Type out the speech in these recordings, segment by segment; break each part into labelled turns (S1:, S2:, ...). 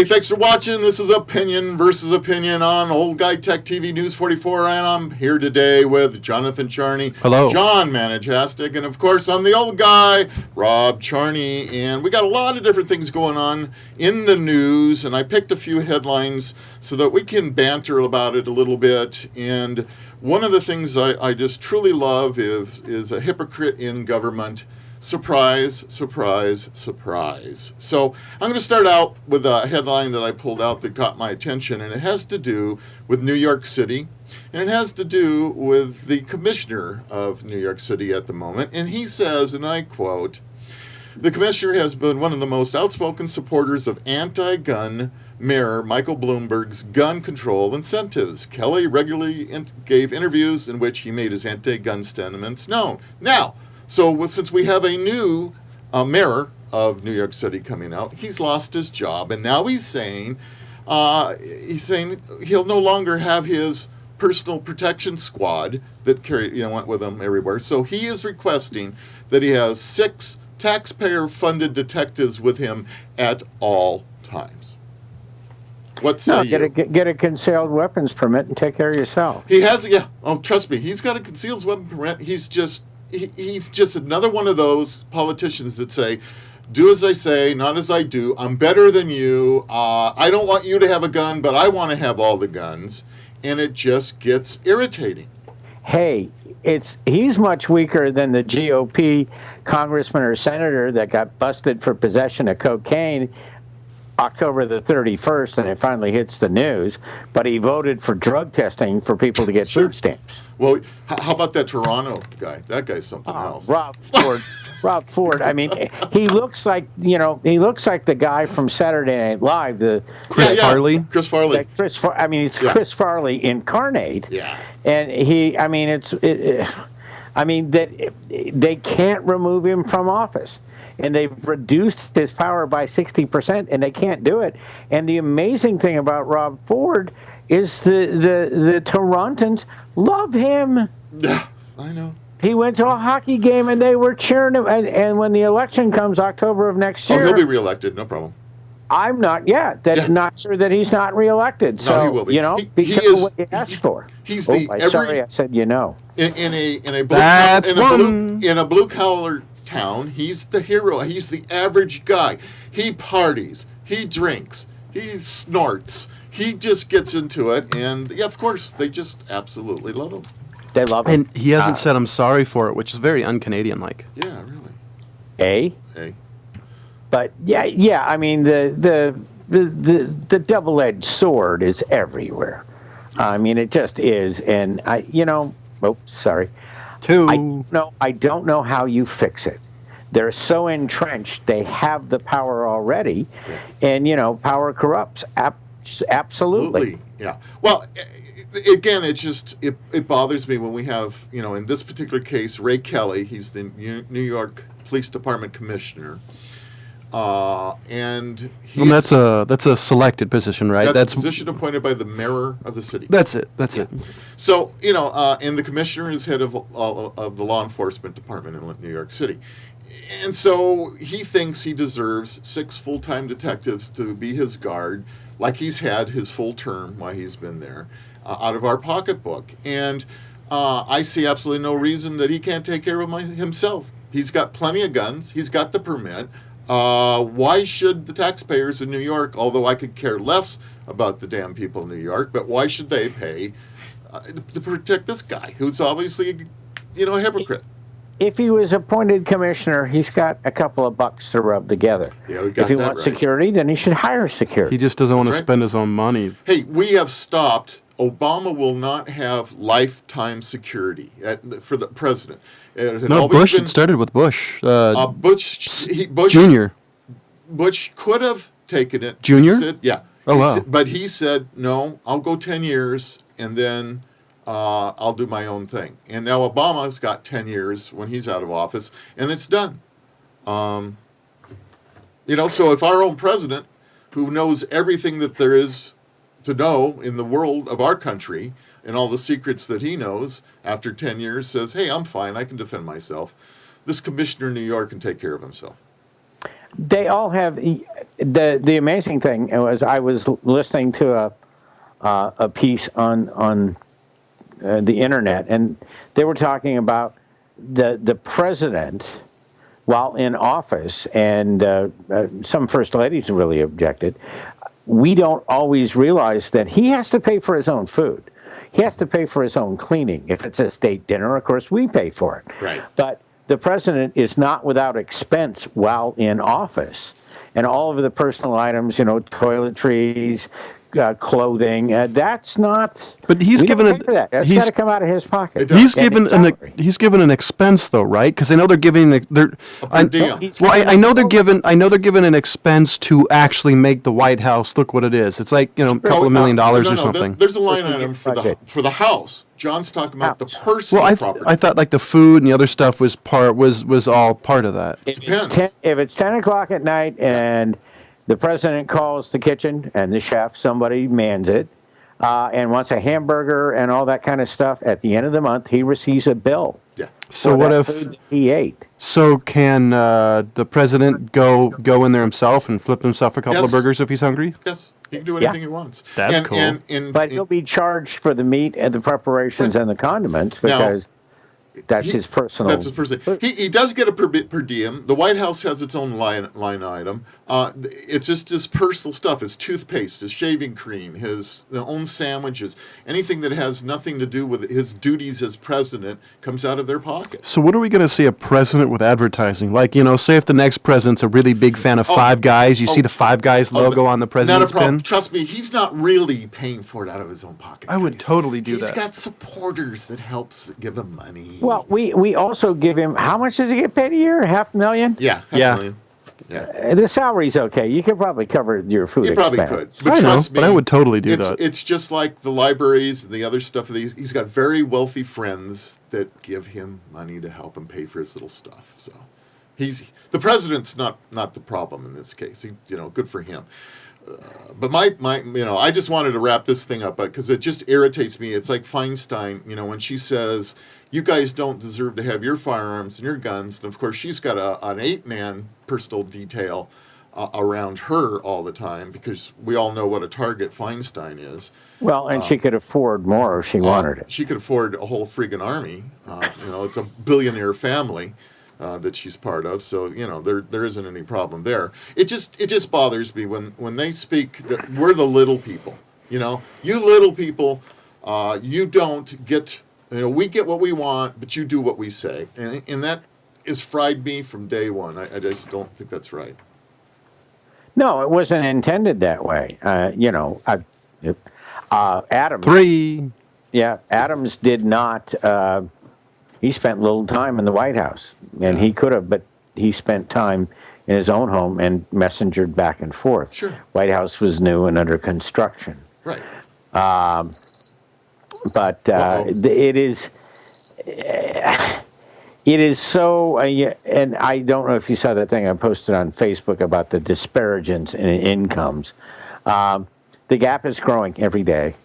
S1: Hey, thanks for watching. This is Opinion versus Opinion on Old Guy Tech TV News 44, and I'm here today with Jonathan Charney.
S2: Hello.
S1: John Manajastic, and of course, I'm the old guy, Rob Charney, and we got a lot of different things going on in the news, and I picked a few headlines so that we can banter about it a little bit, and one of the things I just truly love is a hypocrite in government. Surprise, surprise, surprise. So I'm going to start out with a headline that I pulled out that caught my attention, and it has to do with New York City, and it has to do with the commissioner of New York City at the moment. And he says, and I quote, "The commissioner has been one of the most outspoken supporters of anti-gun Mayor Michael Bloomberg's gun control incentives. Kelly regularly gave interviews in which he made his anti-gun sentiments known." Now, so since we have a new mayor of New York City coming out, he's lost his job, and now he's saying he'll no longer have his personal protection squad that went with him everywhere. So he is requesting that he has 6 taxpayer-funded detectives with him at all times. What say you?
S3: Get a concealed weapons permit and take care of yourself.
S1: He has, yeah. Oh, trust me, he's got a concealed weapon permit. He's just another one of those politicians that say, "Do as I say, not as I do. I'm better than you. I don't want you to have a gun, but I want to have all the guns," and it just gets irritating.
S3: Hey, he's much weaker than the GOP congressman or senator that got busted for possession of cocaine October the 31st, and it finally hits the news, but he voted for drug testing for people to get food stamps.
S1: Well, how about that Toronto guy? That guy's something else.
S3: Rob Ford. I mean, he looks like the guy from Saturday Night Live,
S2: Chris Farley.
S1: Chris Farley.
S3: Chris Farley incarnate.
S1: Yeah.
S3: And they can't remove him from office. And they've reduced his power by 60%, and they can't do it. And the amazing thing about Rob Ford is the Torontons love him.
S1: Yeah, I know.
S3: He went to a hockey game, and they were cheering him. And when the election comes October of next year...
S1: Oh, he'll be reelected, no problem.
S3: I'm not not sure that he's not reelected. So,
S1: no, he will be.
S3: Because of what you asked for.
S1: He's
S3: sorry, I said
S1: in a blue collar town, he's the hero. He's the average guy. He parties, he drinks, he snorts, he just gets into it, and yeah, of course, they just absolutely love him.
S3: They love him.
S2: And he hasn't said I'm sorry for it, which is very un-Canadian-like.
S1: Yeah, really.
S3: But yeah. I mean, the double-edged sword is everywhere. I mean, it just is, and I don't know how you fix it. They're so entrenched; they have the power already, and power corrupts. Absolutely.
S1: Yeah. Well, again, it bothers me when we have in this particular case Ray Kelly. He's the New York Police Department commissioner. And
S2: that's a selected position, right?
S1: That's a position appointed by the mayor of the city.
S2: That's it.
S1: So and the commissioner is head of the law enforcement department in New York City, and so he thinks he deserves 6 full-time detectives to be his guard, like he's had his full term while he's been there, out of our pocketbook. And I see absolutely no reason that he can't take care of himself. He's got plenty of guns. He's got the permit. Why should the taxpayers in New York, although I could care less about the damn people in New York, but why should they pay to protect this guy who's obviously, a hypocrite?
S3: If he was appointed commissioner, he's got a couple of bucks to rub together.
S1: Yeah, if
S3: he wants security, then he should hire security.
S2: He just doesn't want to spend his own money.
S1: Hey, we have stopped. Obama will not have lifetime security for the president.
S2: Bush. It started with Bush.
S1: Bush
S2: Jr.
S1: Bush could have taken it.
S2: Jr.?
S1: Yeah.
S2: Oh, wow.
S1: But he said, no, I'll go 10 years, and then I'll do my own thing. And now Obama's got 10 years when he's out of office, and it's done. So if our own president, who knows everything that there is to know in the world of our country and all the secrets that he knows, after 10 years says, hey, I'm fine, I can defend myself, this commissioner in New York can take care of himself.
S3: They all have the amazing thing was I was listening to a piece on the internet, and they were talking about the president while in office, and some first ladies really objected. We don't always realize that he has to pay for his own food. He has to pay for his own cleaning. If it's a state dinner, of course, we pay for it.
S1: Right.
S3: But the president is not without expense while in office. And all of the personal items, toiletries, clothing, that's not.
S2: But he's given
S3: it. That. That's got to come out of his pocket.
S2: He's given an expense though, right? Because I know they're giving I know they're given an expense to actually make the White House look what it is. It's like a couple of $1 million or something.
S1: There's a line item for the House. John's talking about the personal property.
S2: I thought like the food and the other stuff was all part of that.
S1: It depends.
S3: If it's 10 o'clock at night and the president calls the kitchen and the chef, somebody mans it, and wants a hamburger and all that kind of stuff, at the end of the month, he receives a bill.
S1: Yeah.
S2: So what if
S3: food he ate?
S2: So can the president go in there himself and flip himself a couple of burgers if he's hungry?
S1: Yes. He can do anything he wants.
S2: That's cool.
S3: But he'll be charged for the meat and the preparations and the condiments because that's his personal.
S1: That's his personal. He does get a per diem. The White House has its own line item. It's just his personal stuff: his toothpaste, his shaving cream, his own sandwiches. Anything that has nothing to do with his duties as president comes out of their pocket.
S2: So when are we going to see a president with advertising? Like, say if the next president's a really big fan of Five Guys, you see the Five Guys logo on the president's
S1: not a problem.
S2: pin?
S1: Trust me, he's not really paying for it out of his own pocket.
S2: I would totally do that.
S1: He's got supporters that helps give him money.
S3: Well, we also give him, how much does he get paid a year? $500,000?
S1: Yeah, $500,000. Yeah.
S3: The salary's okay. You could probably cover your food
S1: expense. You probably could.
S2: But trust me, but I would totally do that.
S1: It's just like the libraries and the other stuff. He's got very wealthy friends that give him money to help him pay for his little stuff. So the president's not the problem in this case. Good for him. But my I just wanted to wrap this thing up because it just irritates me. It's like Feinstein, when she says, you guys don't deserve to have your firearms and your guns. And of course, she's got an 8-man personal detail around her all the time because we all know what a target Feinstein is.
S3: Well, and she could afford more if she wanted it.
S1: She could afford a whole friggin' army. It's a billionaire family. That she's part of, so there isn't any problem there. It just bothers me when they speak that we're the little people. You little people, you don't get. We get what we want, but you do what we say, and that has fried me from day one. I just don't think that's right.
S3: No, it wasn't intended that way. Adams.
S2: 3.
S3: Yeah, Adams did not. He spent little time in the White House, and he could have, but he spent time in his own home and messengered back and forth.
S1: Sure.
S3: White House was new and under construction.
S1: Right.
S3: But it is so, and I don't know if you saw that thing I posted on Facebook about the disparagence in incomes. The gap is growing every day,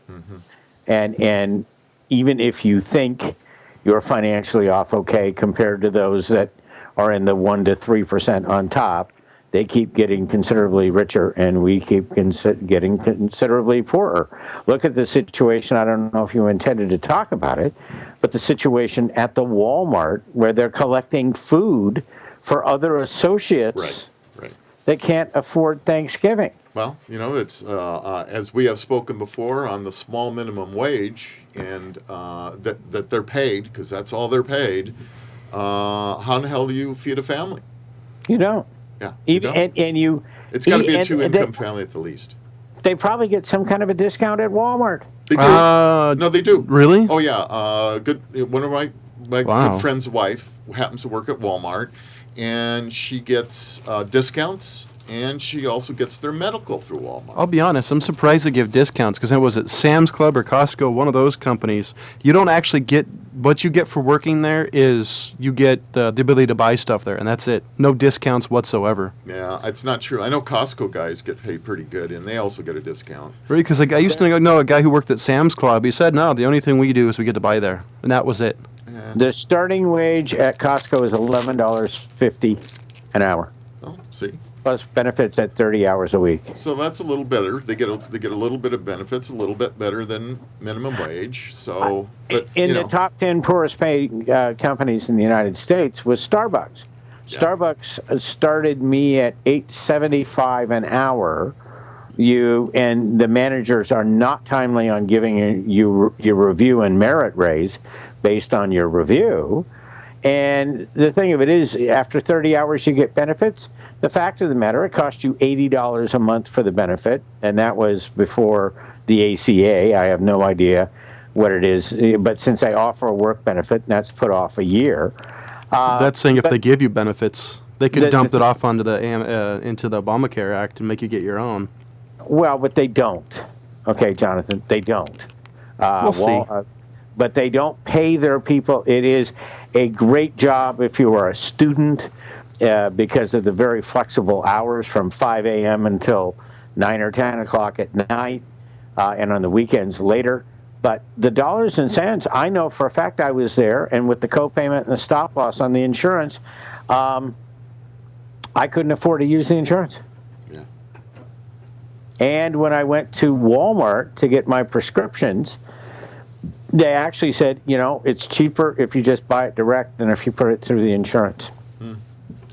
S3: and even if you think you're financially off okay compared to those that are in the 1% to 3% on top, they keep getting considerably richer, and we keep getting considerably poorer. Look at the situation. I don't know if you intended to talk about it, but the situation at the Walmart where they're collecting food for other associates that can't afford Thanksgiving.
S1: Well, it's as we have spoken before on the small minimum wage, and that they're paid because that's all they're paid. How in the hell do you feed a family?
S3: You don't.
S1: Yeah,
S3: it's
S1: got to be a 2-income family at the least.
S3: They probably get some kind of a discount at Walmart.
S1: They do. No, they do.
S2: Really?
S1: Oh yeah. One of my good friend's wife happens to work at Walmart, and she gets discounts. And she also gets their medical through Walmart.
S2: I'll be honest, I'm surprised they give discounts because was it Sam's Club or Costco, one of those companies, you don't actually get, what you get for working there is you get the ability to buy stuff there, and that's it. No discounts whatsoever.
S1: Yeah, it's not true. I know Costco guys get paid pretty good, and they also get a discount.
S2: Really? Because I used to know a guy who worked at Sam's Club. He said, no, the only thing we do is we get to buy there, and that was it.
S1: Yeah.
S3: The starting wage at Costco is $11.50 an hour.
S1: Oh, see.
S3: plus benefits at 30 hours a week.
S1: So that's a little better. They get a little bit of benefits, a little bit better than minimum wage. So, but,
S3: In the top 10 poorest paid companies in the United States was Starbucks.
S1: Yeah.
S3: Starbucks started me at $8.75 an hour. And the managers are not timely on giving you your review and merit raise based on your review. And the thing of it is, after 30 hours, you get benefits. The fact of the matter, it cost you $80 a month for the benefit, and that was before the ACA. I have no idea what it is, but since I offer a work benefit, that's put off a year.
S2: That's saying if they give you benefits, they could dump it off onto into the Obamacare Act and make you get your own.
S3: Well, but they don't. Okay, Jonathan, they don't.
S2: We'll see.
S3: But they don't pay their people. It is a great job if you are a student because of the very flexible hours from 5 a.m. until 9 or 10 o'clock at night and on the weekends later. But the dollars and cents, I know for a fact I was there, and with the copayment and the stop loss on the insurance, I couldn't afford to use the insurance.
S1: Yeah.
S3: And when I went to Walmart to get my prescriptions, they actually said, it's cheaper if you just buy it direct than if you put it through the insurance.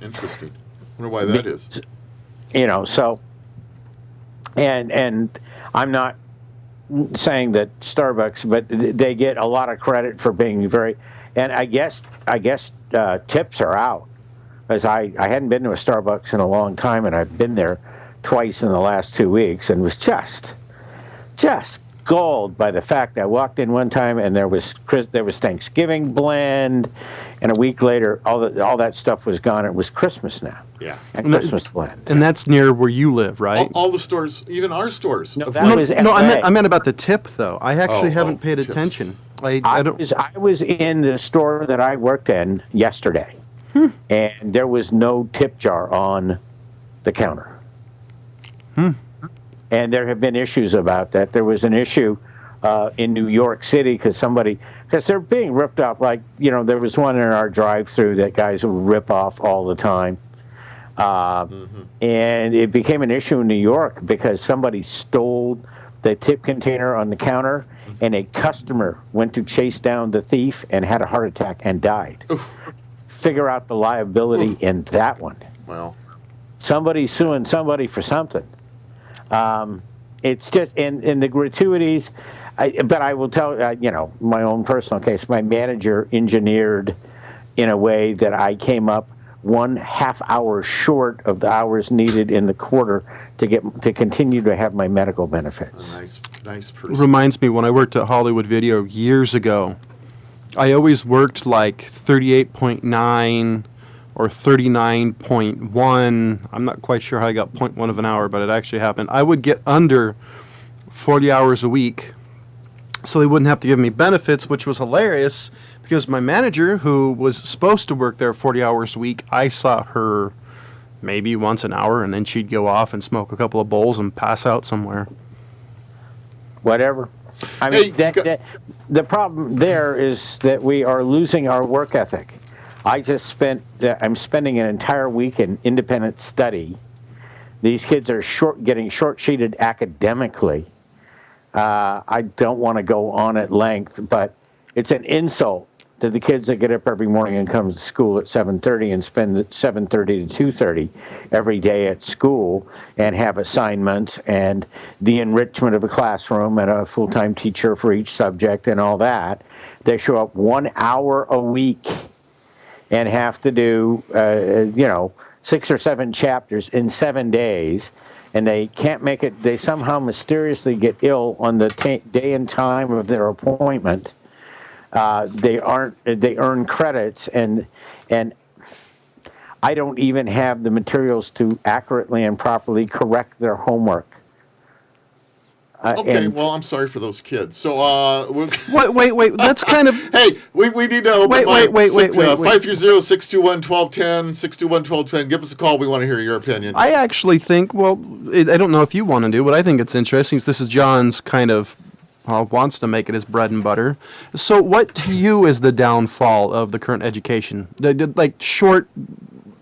S1: Interesting. I wonder why that is.
S3: So, and I'm not saying that Starbucks, but they get a lot of credit for being and I guess tips are out, because I hadn't been to a Starbucks in a long time, and I've been there twice in the last 2 weeks, and was just galled by the fact I walked in one time and there was Thanksgiving blend, and a week later all that stuff was gone. It was Christmas now.
S1: Yeah.
S3: And Christmas blend.
S2: And that's near where you live, right?
S1: All the stores, even our stores.
S3: No, that was
S2: No,
S3: LA.
S2: I meant about the tip, though. I actually haven't paid
S1: tips.
S2: attention.
S3: I was in the store that I worked in yesterday, and there was no tip jar on the counter. And there have been issues about that. There was an issue in New York City because they're being ripped off. Like, there was one in our drive-through that guys would rip off all the time. And it became an issue in New York because somebody stole the tip container on the counter, and a customer went to chase down the thief and had a heart attack and died.
S1: Oof.
S3: Figure out the liability in that one.
S1: Well,
S3: Somebody's suing somebody for something. It's just in the gratuities. But I will tell my own personal case. My manager engineered in a way that I came up 1/2 hour short of the hours needed in the quarter to continue to have my medical benefits.
S1: nice person.
S2: Reminds me, when I worked at Hollywood Video years ago, I always worked like 38.9 or 39.1. I'm not quite sure how I got 0.1 of an hour, but it actually happened. I would get under 40 hours a week, so they wouldn't have to give me benefits, which was hilarious because my manager, who was supposed to work there 40 hours a week, I saw her maybe once an hour, and then she'd go off and smoke a couple of bowls and pass out somewhere.
S3: Whatever. I mean, the problem there is that we are losing our work ethic. I'm spending an entire week in independent study. These kids are getting short-sheeted academically. I don't want to go on at length, but it's an insult to the kids that get up every morning and come to school at 7:30 and spend 7:30 to 2:30 every day at school and have assignments and the enrichment of a classroom and a full-time teacher for each subject and all that. They show up 1 hour a week and have to do, 6 or 7 chapters in 7 days, and they can't make it. They somehow mysteriously get ill on the day and time of their appointment. They earn credits, and I don't even have the materials to accurately and properly correct their homework.
S1: Okay, well, I'm sorry for those kids. So,
S2: Wait, that's kind of...
S1: hey, we need to open
S2: Wait.
S1: 530-621-1210, 621-1210. Give us a call. We want to hear your opinion.
S2: I actually think, I don't know if you want to do, but I think it's interesting. This is John's kind of... wants to make it his bread and butter. So what to you is the downfall of the current education? Like short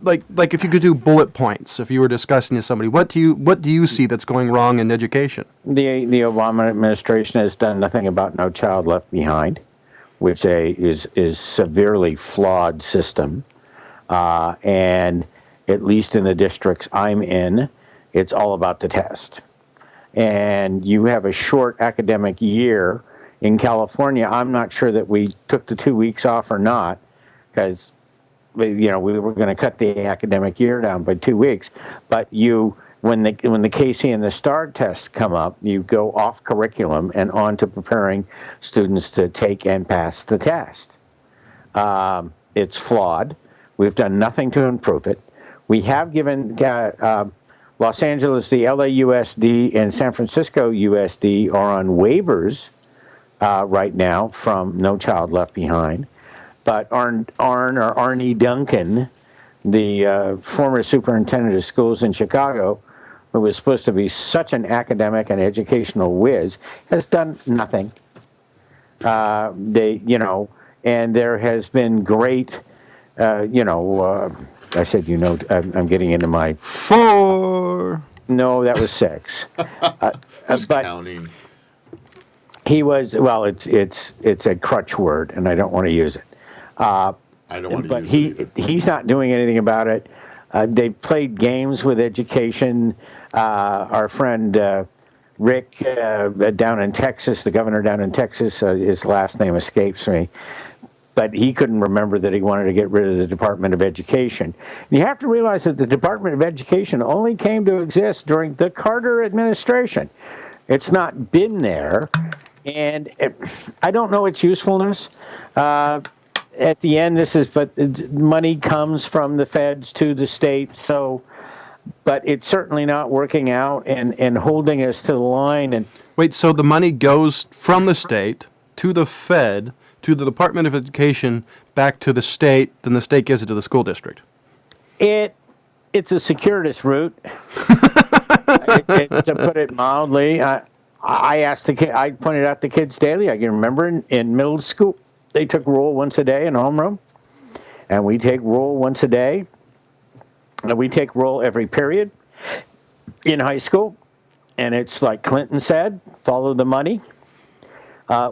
S2: like if you could do bullet points, if you were discussing with somebody, what do you see that's going wrong in education?
S3: The Obama administration has done nothing about No Child Left Behind, which is severely flawed system, and at least in the districts I'm in, it's all about the test. And you have a short academic year in California. I'm not sure that we took the 2 weeks off or not, because we were going to cut the academic year down by 2 weeks. But when the Casey and the STAR tests come up, you go off curriculum and on to preparing students to take and pass the test. It's flawed. We've done nothing to improve it. We have given Los Angeles, the LAUSD, and San Francisco USD are on waivers right now from No Child Left Behind. But Arnie Duncan, the former superintendent of schools in Chicago, who was supposed to be such an academic and educational whiz, has done nothing. And there has been great, I said, I'm getting into my
S2: 4.
S3: No, that was 6.
S1: Who's
S3: but
S1: counting?
S3: he was it's a crutch word, and I don't want to use it.
S1: I don't want to
S3: But
S1: use it either.
S3: he's not doing anything about it. They played games with education. Our friend Rick down in Texas, the governor down in Texas, his last name escapes me, but he couldn't remember that he wanted to get rid of the Department of Education. You have to realize that the Department of Education only came to exist during the Carter administration. It's not been there, and I don't know its usefulness. At the end, but money comes from the feds to the state, but it's certainly not working out and holding us to the line. And
S2: Wait, so the money goes from the state to the Fed to the Department of Education back to the state, then the state gives it to the school district.
S3: it's a circuitous route, to put it mildly. I asked the kid. I pointed out to kids daily. I can remember in middle school, they took roll once a day in homeroom, and we take roll once a day. And we take roll every period in high school, and it's like Clinton said, follow the money.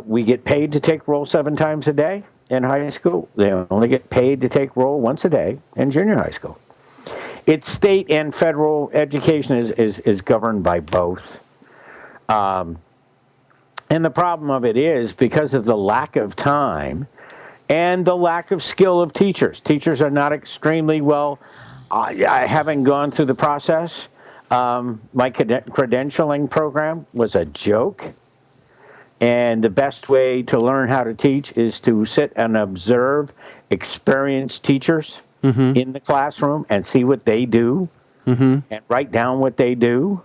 S3: We get paid to take roll 7 times a day in high school. They only get paid to take roll once a day in junior high school. It's state and federal education is governed by both. And the problem of it is because of the lack of time and the lack of skill of teachers. Teachers are not extremely well, having gone through the process. My credentialing program was a joke. And the best way to learn how to teach is to sit and observe experienced teachers in the classroom and see what they do and write down what they do.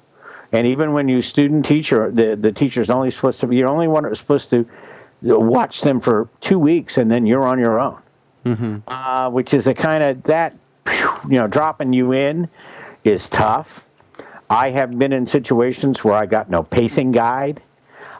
S3: And even when you student teacher, the teacher's only supposed to be, you're only one supposed to watch them for 2 weeks and then you're on your own. Which is a kind of that, dropping you in is tough. I have been in situations where I got no pacing guide.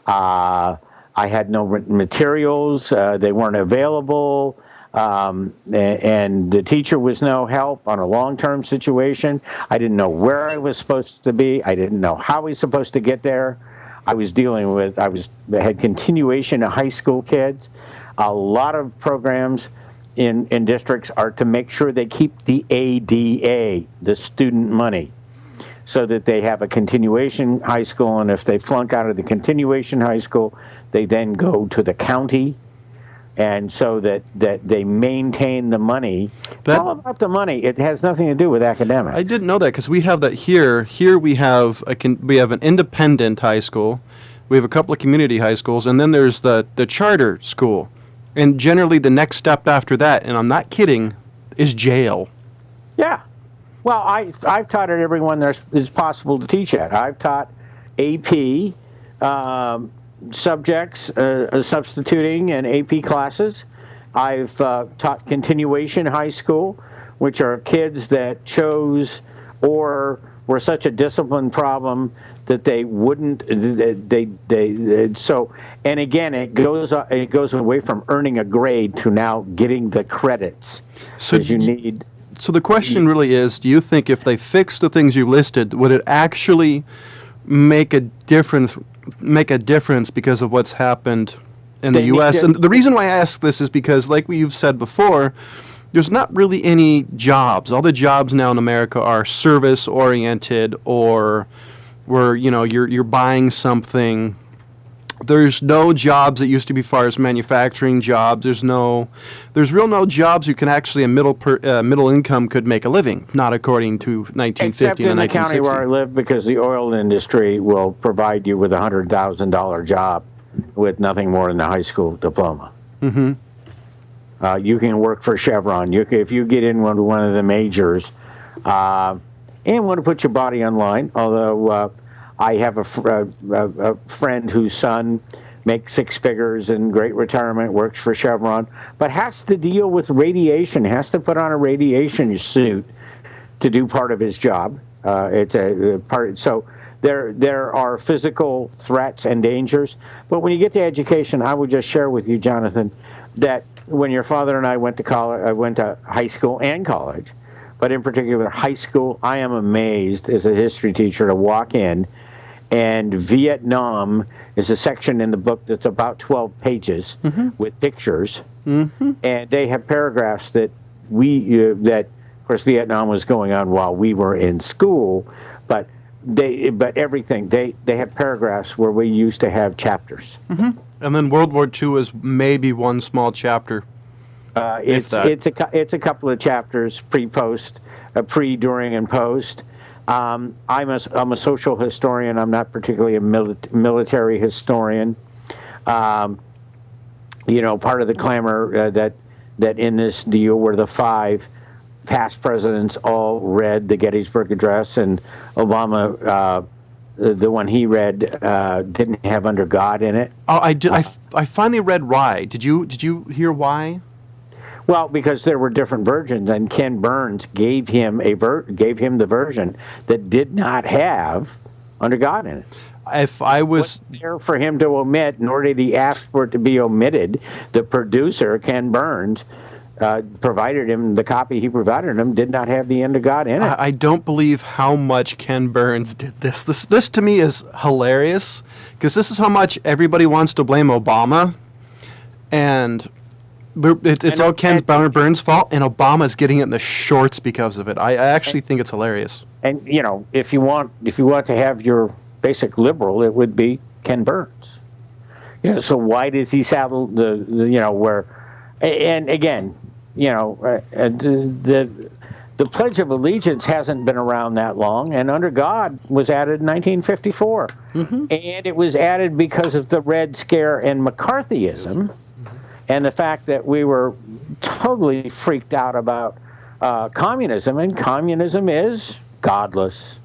S3: I had no materials. They weren't available. And the teacher was no help on a long-term situation. I didn't know where I was supposed to be. I didn't know how I was supposed to get there. I had continuation of high school kids. A lot of programs in districts are to make sure they keep the ADA, the student money, so that they have a continuation high school, and if they flunk out of the continuation high school, they then go to the county, and so that they maintain the money. It's all about the money. It has nothing to do with academics.
S2: I didn't know that because we have that here. Here we have an independent high school, we have a couple of community high schools, and then there's the charter school. And generally the next step after that, and I'm not kidding, is jail.
S3: Yeah. Well, I've taught at everyone there is possible to teach at. I've taught AP subjects, substituting and AP classes. I've taught continuation high school, which are kids that chose or were such a discipline problem that they wouldn't. So, and again, it goes away from earning a grade to now getting the credits.
S2: So
S3: you need
S2: So the question really is, do you think if they fix the things you listed, would it actually make a difference because of what's happened in the U.S.? And the reason why I ask this is because, like you've said before, there's not really any jobs. All the jobs now in America are service-oriented, or where, you're buying something. There's no jobs that used to be far as manufacturing jobs. There's no jobs you can actually a middle income could make a living, not according to 1950
S3: Except
S2: and
S3: in the
S2: 1960.
S3: county where I live, because the oil industry will provide you with a $100,000 job with nothing more than a high school diploma.
S2: Mm-hmm.
S3: You can work for Chevron. If you get in one of the majors, and want to put your body online, although I have a friend whose son makes six figures in great retirement, works for Chevron, but has to deal with radiation, has to put on a radiation suit to do part of his job. It's a part. So there are physical threats and dangers. But when you get to education, I would just share with you, Jonathan, that when your father and I went to college, I went to high school and college, but in particular high school, I am amazed as a history teacher to walk in, and Vietnam is a section in the book that's about 12 pages with pictures, and they have paragraphs that of course Vietnam was going on while we were in school, but everything they have paragraphs where we used to have chapters.
S2: And then World War II is maybe one small chapter.
S3: It's a couple of chapters, pre-post, pre, during, and post. I'm a social historian. I'm not particularly a military historian. Part of the clamor that in this deal were the 5 past presidents all read the Gettysburg Address, and Obama, the one he read, didn't have "Under God" in it.
S2: Oh, I did. I finally read why. Did you hear why?
S3: Well, because there were different versions, and Ken Burns gave him the version that did not have "Under God" in it.
S2: If I was
S3: there for him to omit, nor did he ask for it to be omitted, the producer, Ken Burns, provided him the copy he provided him, did not have the "Under God" in it.
S2: I don't believe how much Ken Burns did this. This to me is hilarious, because this is how much everybody wants to blame Obama, and it's all Ken Burns' fault, and Obama's getting it in the shorts because of it. I actually think it's hilarious. And
S3: if you want to have your basic liberal, it would be Ken Burns. So why does he saddle the where? And again, the Pledge of Allegiance hasn't been around that long, and "Under God" was added in 1954, and it was added because of the Red Scare and McCarthyism. And the fact that we were totally freaked out about communism, and communism is godless.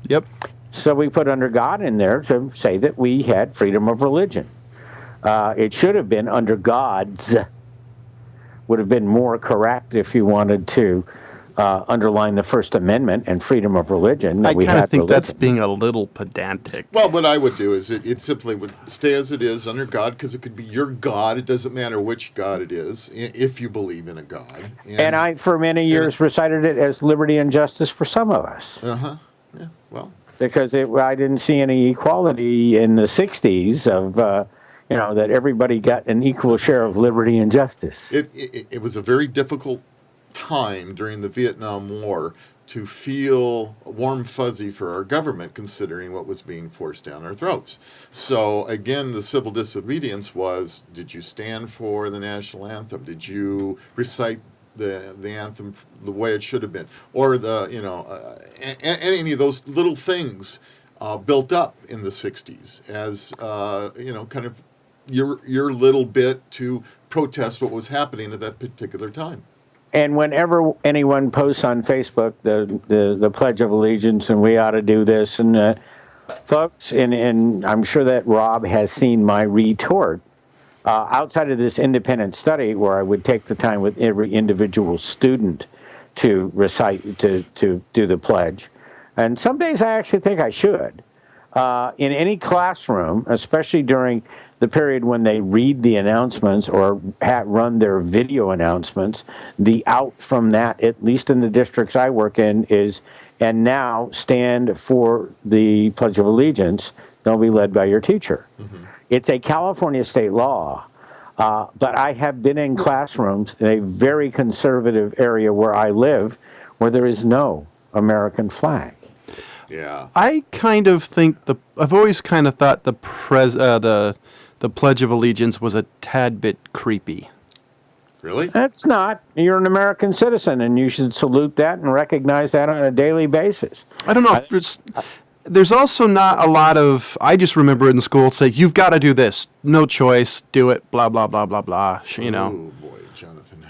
S2: Yep.
S3: So we put "Under God" in there to say that we had freedom of religion. It should have been "Under God's," would have been more correct if you wanted to underline the First Amendment and freedom of religion.
S2: I kind of think that's being a little pedantic.
S1: Well, what I would do is it simply would stay as it is, under God, because it could be your God. It doesn't matter which God it is, if you believe in a God.
S3: And I, for many years, recited it as liberty and justice for some of us.
S1: Yeah, well.
S3: Because I didn't see any equality in the 60s of, that everybody got an equal share of liberty and justice.
S1: It was a very difficult time during the Vietnam War to feel warm fuzzy for our government, considering what was being forced down our throats. So again, the civil disobedience was: did you stand for the national anthem? Did you recite the anthem the way it should have been? Or any of those little things built up in the 60s as kind of your little bit to protest what was happening at that particular time.
S3: And whenever anyone posts on Facebook the Pledge of Allegiance and we ought to do this, and folks, and I'm sure that Rob has seen my retort, outside of this independent study where I would take the time with every individual student to recite, to do the pledge, and some days I actually think I should, in any classroom, especially during the period when they read the announcements or run their video announcements. The out from that, at least in the districts I work in, is, and now stand for the Pledge of Allegiance. Don't be led by your teacher. It's a California state law. But I have been in classrooms in a very conservative area where I live where there is no American flag.
S1: Yeah.
S2: I kind of think I've always kind of thought the Pledge of Allegiance was a tad bit creepy.
S1: Really?
S3: That's not. You're an American citizen, and you should salute that and recognize that on a daily basis.
S2: I don't know. There's also not a lot of. I just remember in school say, "You've got to do this. No choice. Do it." Blah blah blah blah blah. You know.
S1: Oh boy, Jonathan.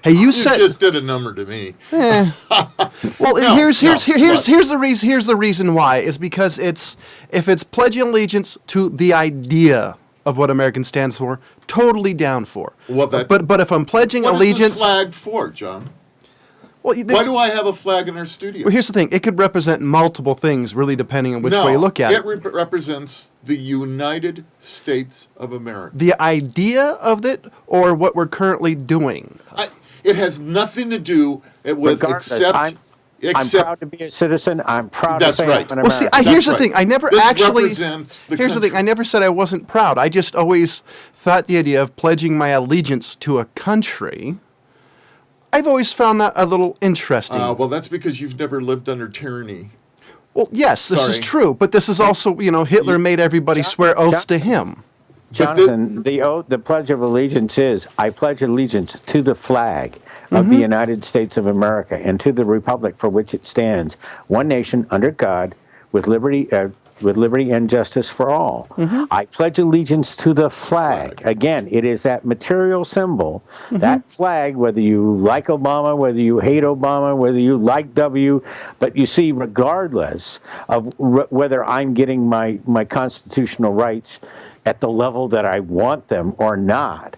S2: Hey, you said
S1: just did a number to me.
S2: Well, here's the reason. Here's the reason why is because if it's pledging allegiance to the idea of what American stands for, totally down for.
S1: Well,
S2: but if I'm pledging allegiance,
S1: what is this flag for, John?
S2: Well,
S1: why do I have a flag in our studio?
S2: Well, here's the thing. It could represent multiple things, really, depending on which way you look at it.
S1: It represents the United States of America.
S2: The idea of it, or what we're currently doing.
S1: It has nothing to do with except.
S3: I'm proud to be a citizen. I'm proud to say I'm an American.
S2: Well, see, here's the thing. I never
S1: this
S2: actually.
S1: Represents the
S2: here's
S1: country.
S2: the thing. I never said I wasn't proud. I just always thought the idea of pledging my allegiance to a country. I've always found that a little interesting.
S1: Well, that's because you've never lived under tyranny.
S2: Well, yes, this is true, but this is also, Hitler made everybody swear oaths to him.
S3: Jonathan, the Pledge of Allegiance is, I pledge allegiance to the flag of the United States of America and to the republic for which it stands, one nation under God, with liberty and justice for all. I pledge allegiance to the flag. Again, it is that material symbol, that flag, whether you like Obama, whether you hate Obama, whether you like W, but you see, regardless of whether I'm getting my constitutional rights at the level that I want them or not,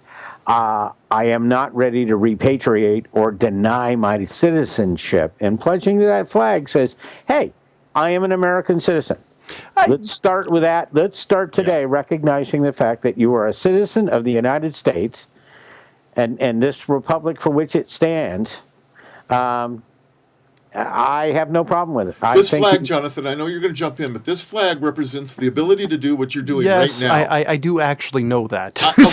S3: I am not ready to repatriate or deny my citizenship. And pledging to that flag says, hey, I am an American citizen. Let's start with that. Let's start today recognizing the fact that you are a citizen of the United States and this republic for which it stands. I have no problem with it.
S1: This flag, Jonathan, I know you're going to jump in, but this flag represents the ability to do what you're doing right now.
S2: Yes, I do actually know that.
S1: Okay,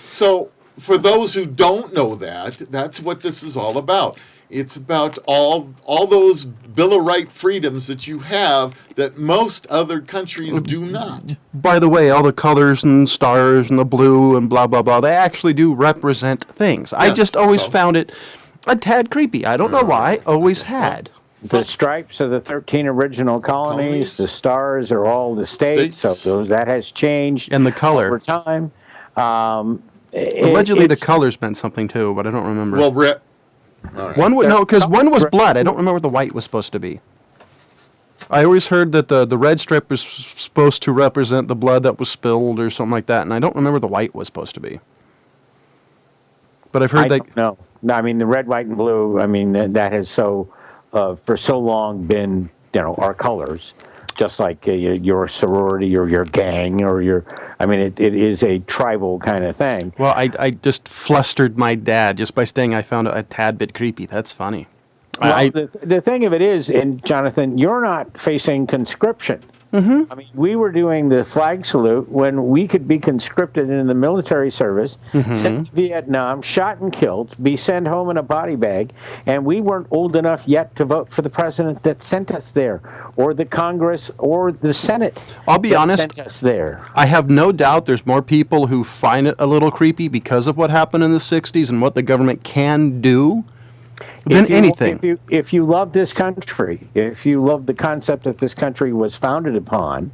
S1: so for those who don't know that, that's what this is all about. It's about all those Bill of Rights freedoms that you have that most other countries do not.
S2: By the way, all the colors and stars and the blue and blah, blah, blah, they actually do represent things. Yes, I just always found it a tad creepy. I don't know why. Always had.
S3: The stripes are the 13 original colonies. The stars are all the states. So that has changed.
S2: And the color.
S3: Over time.
S2: Allegedly, the colors meant something too, but I don't remember.
S1: Well, right.
S2: One would because one was blood. I don't remember what the white was supposed to be. I always heard that the red stripe was supposed to represent the blood that was spilled or something like that, and I don't remember the white was supposed to be. But I've heard that.
S3: No, I mean the red, white, and blue. I mean that has for so long been our colors. Just like your sorority or your gang or it is a tribal kind of thing.
S2: Well, I just flustered my dad just by saying I found it a tad bit creepy. That's funny.
S3: Well, the thing of it is, and Jonathan, you're not facing conscription. I mean, we were doing the flag salute when we could be conscripted in the military service, sent to Vietnam, shot and killed, be sent home in a body bag, and we weren't old enough yet to vote for the president that sent us there, or the Congress, or the Senate.
S2: I'll be honest,
S3: sent us there.
S2: I have no doubt there's more people who find it a little creepy because of what happened in the 60s and what the government can do. Than anything.
S3: If you love this country, if you love the concept that this country was founded upon,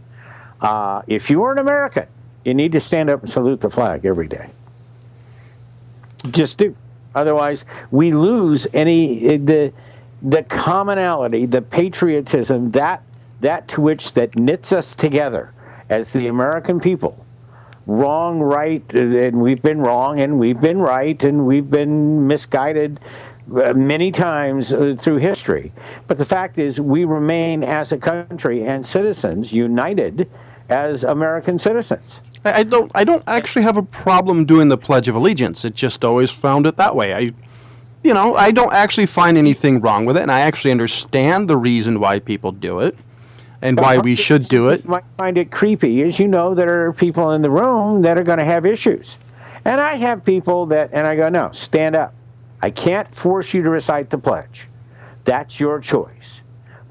S3: if you are an American, you need to stand up and salute the flag every day. Just do. Otherwise, we lose the commonality, the patriotism, that to which that knits us together as the American people. Wrong, right, and we've been wrong, and we've been right, and we've been misguided many times through history. But the fact is, we remain as a country and citizens united as American citizens.
S2: I don't actually have a problem doing the Pledge of Allegiance. It just always found it that way. I don't actually find anything wrong with it, and I actually understand the reason why people do it and why we should do it.
S3: You might find it creepy, as you know, there are people in the room that are going to have issues. And I have people and I go, no, stand up. I can't force you to recite the pledge. That's your choice.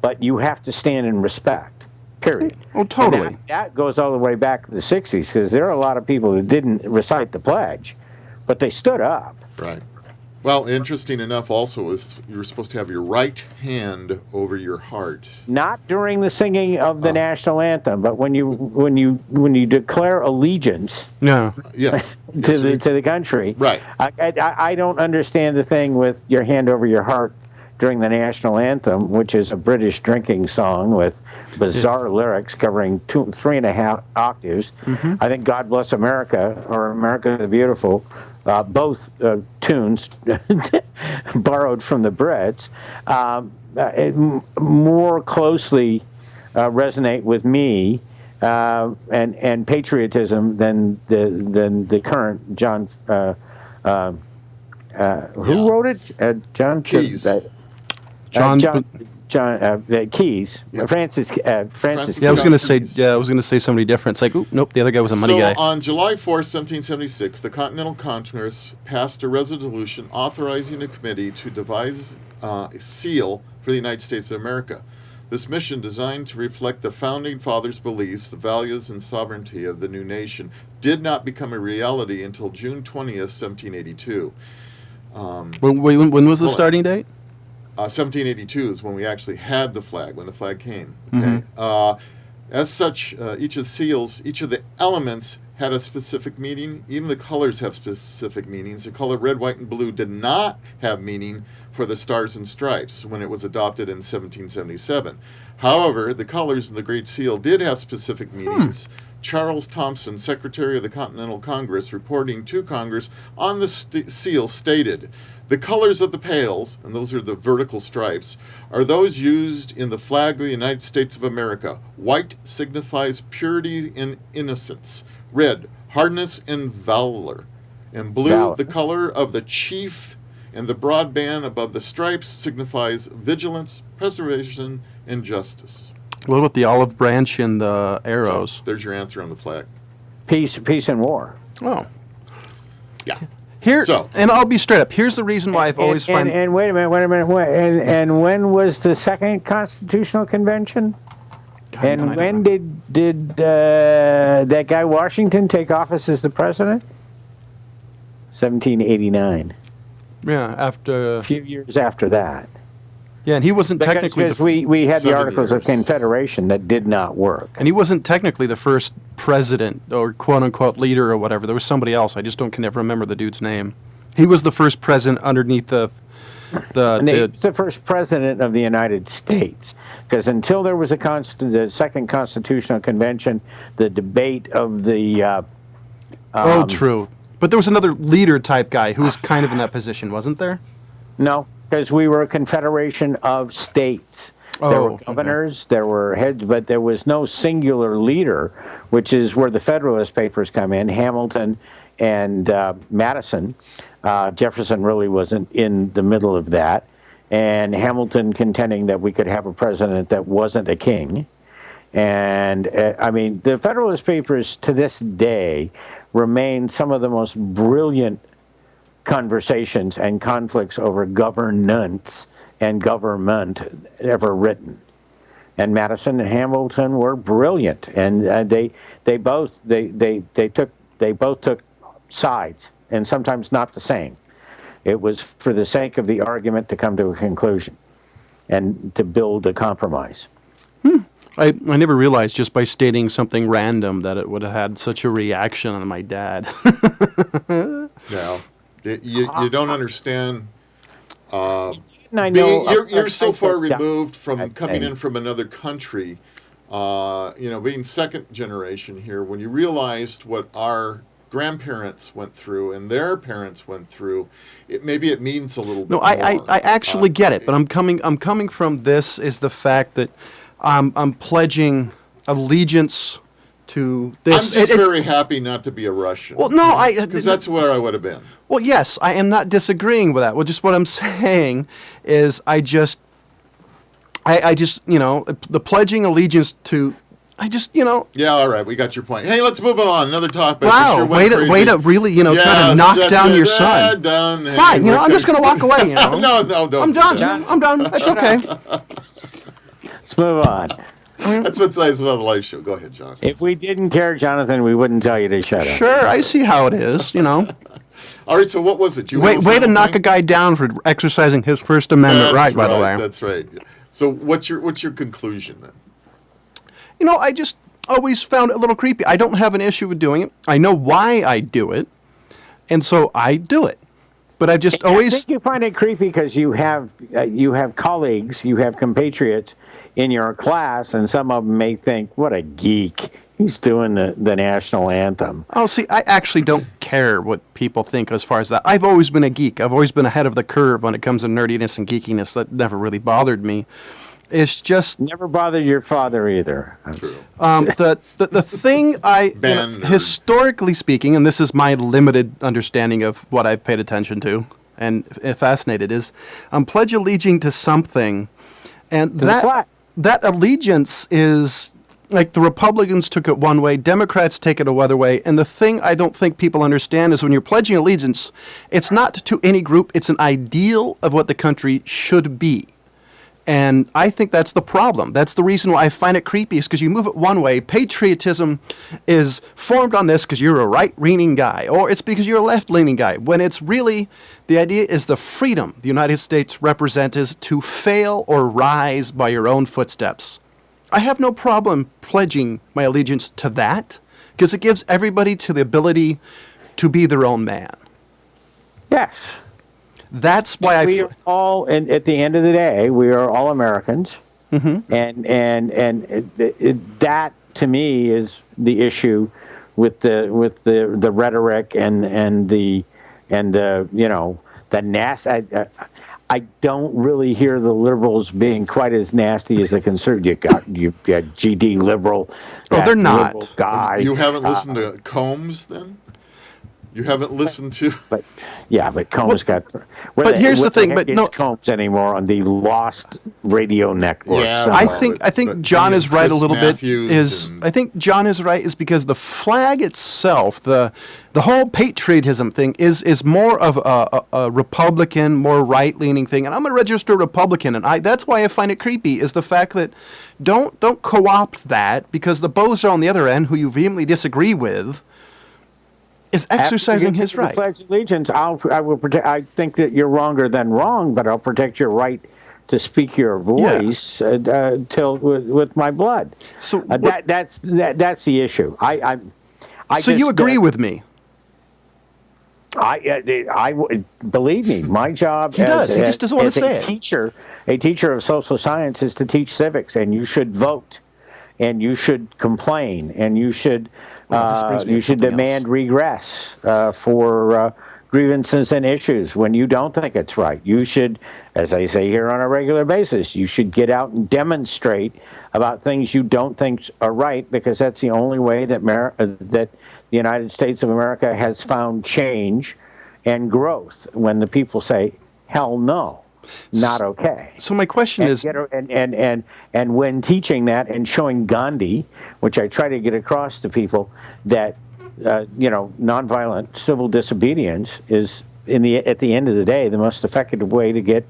S3: But you have to stand in respect, period.
S2: Oh, totally.
S3: And that goes all the way back to the 60s, because there are a lot of people who didn't recite the pledge, but they stood up.
S1: Right. Well, interesting enough also is you were supposed to have your right hand over your heart.
S3: Not during the singing of the national anthem, but when you declare allegiance
S2: Yeah.
S1: Yes.
S3: to the country.
S1: Right.
S3: I don't understand the thing with your hand over your heart during the national anthem, which is a British drinking song with bizarre lyrics covering 3.5 octaves.
S2: Mm-hmm.
S3: I think "God Bless America" or "America the Beautiful," both tunes borrowed from the Brits, more closely resonate with me and patriotism than the current John. Who wrote it? John
S1: Keys.
S3: Keys.
S1: Yeah.
S3: Francis.
S1: Francis.
S2: Yeah, I was
S1: Keys.
S2: going to say somebody different. It's like, oop, nope, the other guy was a money guy.
S1: So on July 4th, 1776, the Continental Congress passed a resolution authorizing a committee to devise a seal for the United States of America. This mission, designed to reflect the Founding Fathers' beliefs, the values, and sovereignty of the new nation, did not become a reality until June 20th, 1782.
S2: When was the starting date?
S1: 1782 is when we actually had the flag, when the flag came. Okay? As such, each of the seals, each of the elements had a specific meaning. Even the colors have specific meanings. The color red, white, and blue did not have meaning for the Stars and Stripes when it was adopted in 1777. However, the colors of the Great Seal did have specific meanings. Charles Thompson, Secretary of the Continental Congress, reporting to Congress on the seal, stated, "The colors of the pales," and those are the vertical stripes, "are those used in the flag of the United States of America. White signifies purity and innocence. Red, hardness and valor. And blue, the color of the chief, and the broad band above the stripes signifies vigilance, preservation, and justice."
S2: What about the olive branch and the arrows?
S1: So, there's your answer on the flag.
S3: Peace and war.
S2: Oh.
S1: Yeah.
S2: Here,
S1: So-
S2: and I'll be straight up. Here's the reason why I've always found...
S3: And wait a minute. And when was the Second Constitutional Convention?
S2: God,
S3: And
S2: I
S3: when
S2: don't
S3: did that guy Washington take office as the president? 1789.
S2: Yeah, after...
S3: A few years after that.
S2: Yeah, and he wasn't technically...
S3: Because we had the
S1: 7
S3: Articles of
S1: years.
S3: Confederation that did not work.
S2: And he wasn't technically the first president or quote-unquote leader or whatever. There was somebody else. I just can never remember the dude's name. He was the first president underneath the
S3: He's the first president of the United States. Because until there was the Second Constitutional Convention, the debate of the...
S2: true. But there was another leader-type guy who was kind of in that position, wasn't there?
S3: No, because we were a confederation of states. There were governors, there were heads, but there was no singular leader, which is where the Federalist Papers come in, Hamilton and Madison. Jefferson really wasn't in the middle of that. And Hamilton contending that we could have a president that wasn't a king. And, the Federalist Papers to this day remain some of the most brilliant conversations and conflicts over governance and government ever written. And Madison and Hamilton were brilliant, and they both took sides, and sometimes not the same. It was for the sake of the argument to come to a conclusion and to build a compromise.
S2: I never realized just by stating something random that it would have had such a reaction on my dad.
S1: Now, you don't understand.
S3: You're
S1: so far removed from coming in from another country. Being second generation here, when you realized what our grandparents went through and their parents went through, maybe it means a little bit more.
S2: I actually get it, but I'm coming from this is the fact that I'm pledging allegiance to
S1: I'm
S2: this.
S1: just very happy not to be a Russian.
S2: Well, no,
S1: because that's where I would have been.
S2: Well, yes, I am not disagreeing with that. Well, just what I'm saying is I just, the pledging allegiance to,
S1: Yeah, all right, we got your point. Hey, let's move on. Another topic.
S2: Wow,
S1: Sure
S2: way to really, try to knock down your son.
S1: Done.
S2: Fine,
S1: Hey,
S2: I'm just going to walk away,
S1: No, don't.
S2: I'm done. I'm done. That's okay.
S3: Let's move on.
S1: That's what's nice about the live show. Go ahead, John.
S3: If we didn't care, Jonathan, we wouldn't tell you to shut up.
S2: Sure, I see how it is,
S1: All right, so what was it?
S2: Way to knock a guy down for exercising his First Amendment right, by the way.
S1: That's right. So what's your conclusion then?
S2: I just always found it a little creepy. I don't have an issue with doing it. I know why I do it, and so I do it. But I just always...
S3: I think you find it creepy because you have colleagues, you have compatriots in your class, and some of them may think, what a geek. He's doing the national anthem.
S2: Oh, see, I actually don't care what people think as far as that. I've always been a geek. I've always been ahead of the curve when it comes to nerdiness and geekiness. That never really bothered me. It's just...
S3: Never bothered your father either.
S1: True.
S2: The thing historically speaking, and this is my limited understanding of what I've paid attention to and fascinated, is pledge allegiance to something, and that allegiance is... Like the Republicans took it one way, Democrats take it another way, and the thing I don't think people understand is when you're pledging allegiance, it's not to any group, it's an ideal of what the country should be. And I think that's the problem. That's the reason why I find it creepy, is because you move it one way. Patriotism is formed on this because you're a right-leaning guy, or it's because you're a left-leaning guy, when it's really, the idea is the freedom the United States represents to fail or rise by your own footsteps. I have no problem pledging my allegiance to that because it gives everybody to the ability to be their own man.
S3: Yes.
S2: That's why
S3: we are all, and at the end of the day, we are all Americans, and that to me is the issue with the rhetoric and the nasty. I don't really hear the liberals being quite as nasty as the conservatives. You got GD liberal.
S2: Oh, they're not.
S3: Guy.
S1: You haven't listened to Combs then? You haven't listened to...
S3: But Combs got...
S2: But here's the thing, but no...
S3: Combs anymore on the Lost Radio Network.
S1: Yeah,
S2: I think John is right a little bit. I think John is right is because the flag itself, the whole patriotism thing is more of a Republican, more right-leaning thing. And I'm a registered Republican, and that's why I find it creepy, is the fact that don't co-opt that, because the bozo on the other end, who you vehemently disagree with, is exercising his right.
S3: Pledge allegiance. I will protect. I think that you're wronger than wrong, but I'll protect your right to speak your voice till with my blood. So that's the issue.
S2: So you agree with me?
S3: I believe me. My job
S2: he just doesn't want to say
S3: it. A teacher of social science is to teach civics, and you should vote, and you should complain, and you should. You should demand regress for grievances and issues when you don't think it's right. You should, as I say here on a regular basis, you should get out and demonstrate about things you don't think are right, because that's the only way that the United States of America has found change and growth, when the people say, hell no. Not okay.
S2: So my question is,
S3: and when teaching that and showing Gandhi, which I try to get across to people, that nonviolent civil disobedience is at the end of the day the most effective way to get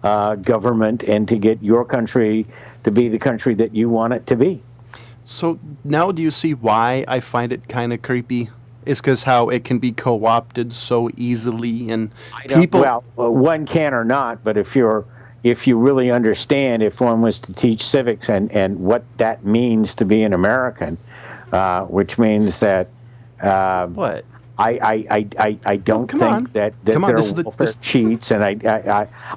S3: government and to get your country to be the country that you want it to be.
S2: So now do you see why I find it kind of creepy? Is because how it can be co-opted so easily, and people.
S3: Well, one can or not, but if you really understand, if one was to teach civics and what that means to be an American, which means that
S2: what
S3: I don't think that there are welfare cheats, and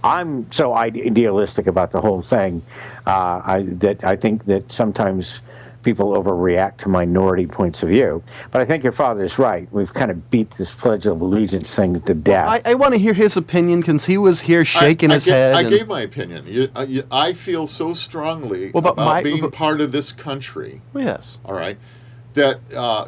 S3: I'm so idealistic about the whole thing that I think that sometimes people overreact to minority points of view. But I think your father's right. We've kind of beat this Pledge of Allegiance thing to death.
S2: Well, I want to hear his opinion, because he was here shaking his head.
S1: I gave my opinion. I feel so strongly about being part of this country.
S2: Well, yes.
S1: All right. that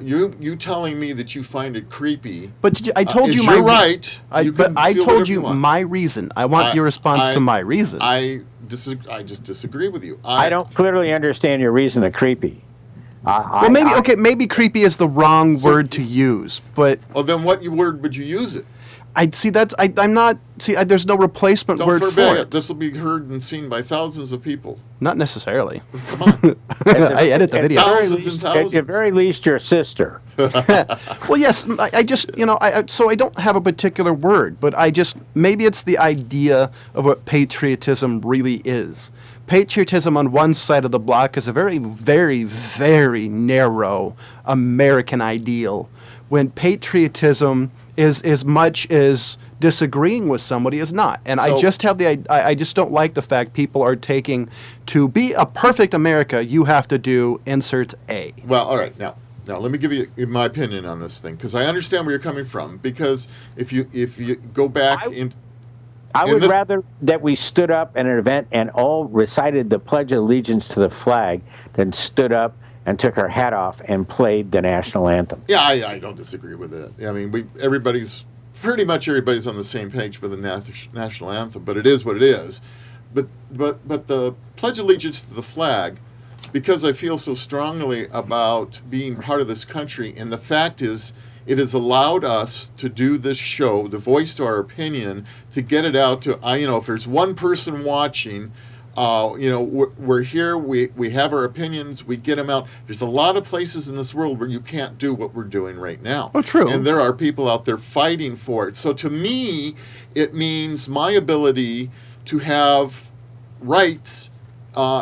S1: you telling me that you find it creepy.
S2: But I told you
S1: you're
S2: my
S1: right.
S2: but I told you my reason. I want your response to my reason.
S1: I just disagree with you.
S3: I don't clearly understand your reason of creepy.
S2: Well, maybe creepy is the wrong word to use, but
S1: well, then what word would you use it?
S2: I'm not. There's no replacement word for it.
S1: This will be heard and seen by thousands of people.
S2: Not necessarily.
S1: Come on.
S2: I edit the video.
S1: Thousands and thousands.
S3: At the very least, your sister.
S2: Well, yes. I just, so I don't have a particular word, but maybe it's the idea of what patriotism really is. Patriotism on one side of the block is a very, very, very narrow American ideal, when patriotism is as much as disagreeing with somebody is not. And I just don't like the fact people are taking, to be a perfect America, you have to do insert A.
S1: Well, all right. Now let me give you my opinion on this thing, because I understand where you're coming from. Because if you go back
S3: I would rather that we stood up at an event and all recited the Pledge of Allegiance to the flag than stood up and took our hat off and played the national anthem.
S1: Yeah, I don't disagree with it. I mean, pretty much everybody's on the same page with the national anthem, but it is what it is. But the Pledge of Allegiance to the flag, because I feel so strongly about being part of this country, and the fact is, it has allowed us to do this show, to voice our opinion, to get it out to, if there's one person watching, we're here, we have our opinions, we get them out. There's a lot of places in this world where you can't do what we're doing right now.
S2: Oh, true.
S1: And there are people out there fighting for it. So to me, it means my ability to have rights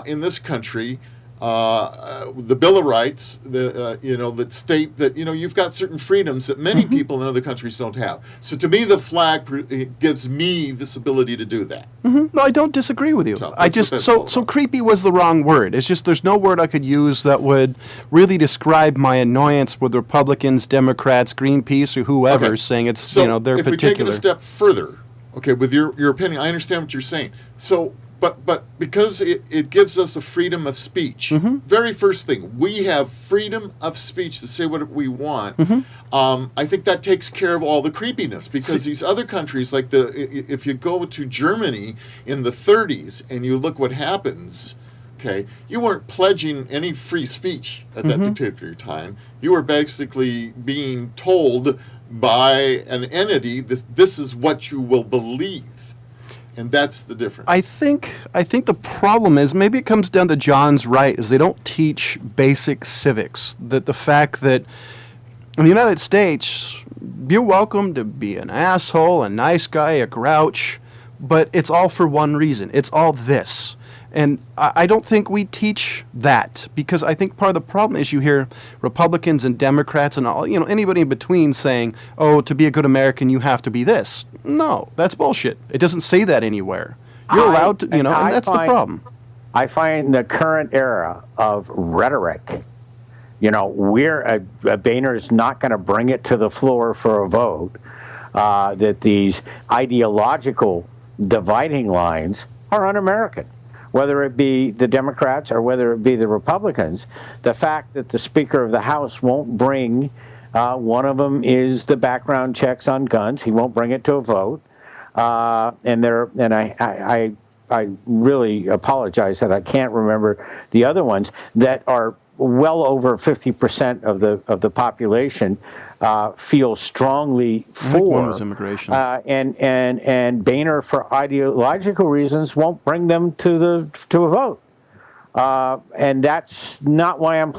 S1: in this country, the Bill of Rights, that state that, you've got certain freedoms that many people in other countries don't have. So to me, the flag gives me this ability to do that.
S2: No, I don't disagree with you. So creepy was the wrong word. It's just there's no word I could use that would really describe my annoyance with Republicans, Democrats, Greenpeace, or whoever saying it's, their particular.
S1: If we take it a step further, with your opinion, I understand what you're saying. So, But because it gives us a freedom of speech, very first thing, we have freedom of speech to say what we want. I think that takes care of all the creepiness, because these other countries, like if you go to Germany in the 30s and you look what happens, you weren't pledging any free speech at that particular time. You were basically being told by an entity that this is what you will believe. And that's the difference.
S2: I think the problem is, maybe it comes down to John's right, is they don't teach basic civics. That the fact that in the United States, you're welcome to be an asshole, a nice guy, a grouch, but it's all for one reason. It's all this. And I don't think we teach that, because I think part of the problem is you hear Republicans and Democrats and all, anybody in between saying, oh, to be a good American, you have to be this. No, that's bullshit. It doesn't say that anywhere. You're allowed to, and that's the problem.
S3: I find the current era of rhetoric, Boehner's not going to bring it to the floor for a vote, that these ideological dividing lines are un-American. Whether it be the Democrats or whether it be the Republicans, the fact that the Speaker of the House won't bring, one of them is the background checks on guns. He won't bring it to a vote, and I really apologize that I can't remember the other ones that are well over 50% of the population feel strongly for.
S2: I think one was immigration.
S3: And Boehner, for ideological reasons, won't bring them to a vote. And that's not why I'm